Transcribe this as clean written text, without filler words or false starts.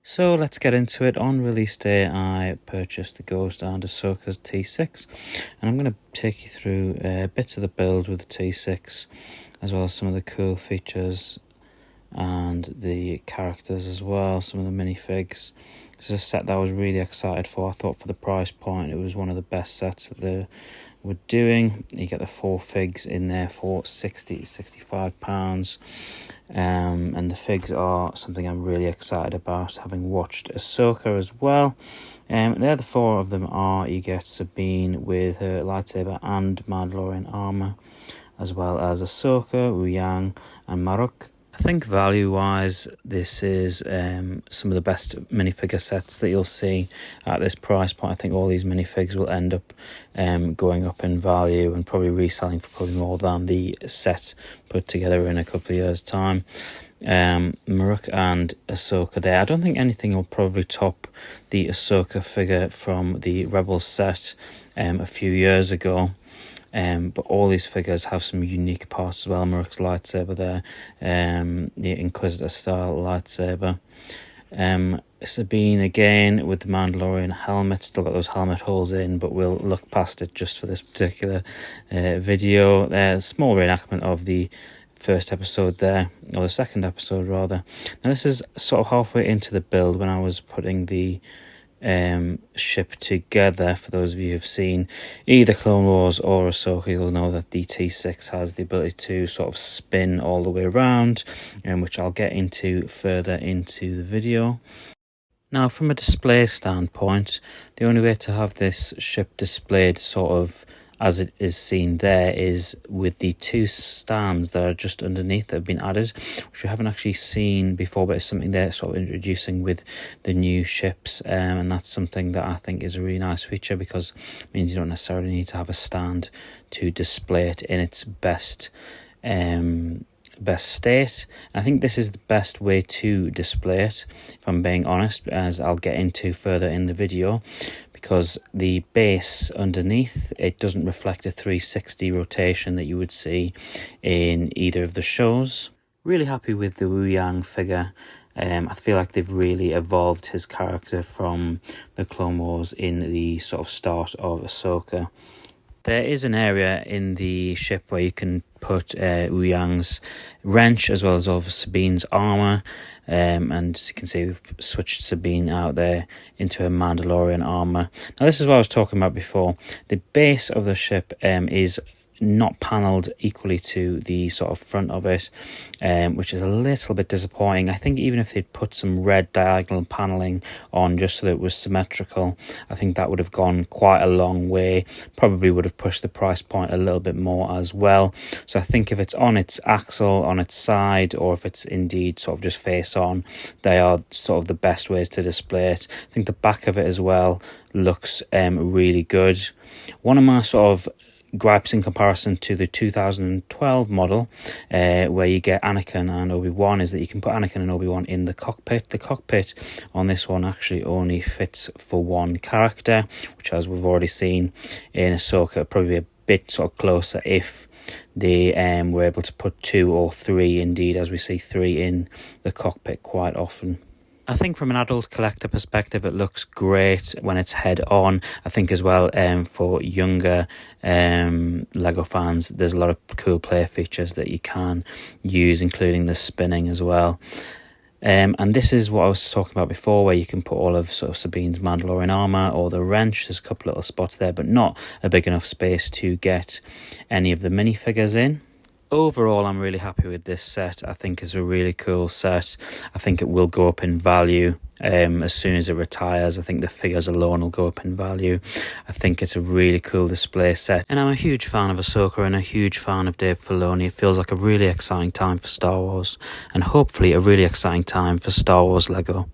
So let's get into it. On release day, I purchased the Ghost and Ahsoka's T6, and I'm going to take you through bits of the build with the T6, as well as some of the cool features and the characters as well, some of the minifigs. It's a set that I was really excited for. I thought for the price point, it was one of the best sets that they were doing. You get the 4 figs in there for £60 to £65. And the figs are something I'm really excited about, having watched Ahsoka as well. The other 4 of them are, you get Sabine with her lightsaber and Mandalorian armor, as well as Ahsoka, Yang, and Maruk. I think value-wise, this is some of the best minifigure sets that you'll see at this price point. I think all these minifigs will end up going up in value and probably reselling for probably more than the set put together in a couple of years' time. Maruk and Ahsoka there. I don't think anything will probably top the Ahsoka figure from the Rebels set a few years ago. But all these figures have some unique parts as well. Maruk's lightsaber there, the Inquisitor style lightsaber. Sabine again with the Mandalorian helmet, still got those helmet holes in, but we'll look past it just for this particular video. Small reenactment of the first episode there, or the second episode rather. Now this is sort of halfway into the build when I was putting the ship together. For those of you who've seen either Clone Wars or Ahsoka, you'll know that the T6 has the ability to sort of spin all the way around, which I'll get into further into the video. Now, from a display standpoint, the only way to have this ship displayed sort of as it is seen there is with the 2 stands that are just underneath that have been added, which we haven't actually seen before, but it's something they're sort of introducing with the new ships, and that's something that I think is a really nice feature, because it means you don't necessarily need to have a stand to display it in its best state. I think this is the best way to display it, if I'm being honest, as I'll get into further in the video, because the base underneath, it doesn't reflect a 360 rotation that you would see in either of the shows. Really happy with the Yang figure. I feel like they've really evolved his character from the Clone Wars in the sort of start of Ahsoka. There is an area in the ship where you can put Yang's wrench as well as of Sabine's armor, and as you can see, we've switched Sabine out there into a Mandalorian armor. Now this is what I was talking about before. The base of the ship is not panelled equally to the sort of front of it, which is a little bit disappointing. I think even if they'd put some red diagonal panelling on just so that it was symmetrical, I think that would have gone quite a long way, probably would have pushed the price point a little bit more as well. So I think if it's on its axle, on its side, or if it's indeed sort of just face on, they are sort of the best ways to display it. I think the back of it as well looks really good. One of my sort of gripes in comparison to the 2012 model, where you get Anakin and Obi-Wan, is that you can put Anakin and Obi-Wan in the cockpit. The cockpit on this one actually only fits for 1 character, which, as we've already seen in Ahsoka, probably a bit sort of closer if they were able to put 2 or 3, indeed, as we see 3 in the cockpit quite often. I think from an adult collector perspective, it looks great when it's head on. I think as well, for younger Lego fans, there's a lot of cool play features that you can use, including the spinning as well. And this is what I was talking about before, where you can put all of sort of Sabine's Mandalorian armor or the wrench. There's a couple little spots there, but not a big enough space to get any of the minifigures in. Overall, I'm really happy with this set. I think it's a really cool set. I think it will go up in value as soon as it retires. I think the figures alone will go up in value. I think it's a really cool display set. And I'm a huge fan of Ahsoka and a huge fan of Dave Filoni. It feels like a really exciting time for Star Wars, and hopefully a really exciting time for Star Wars Lego.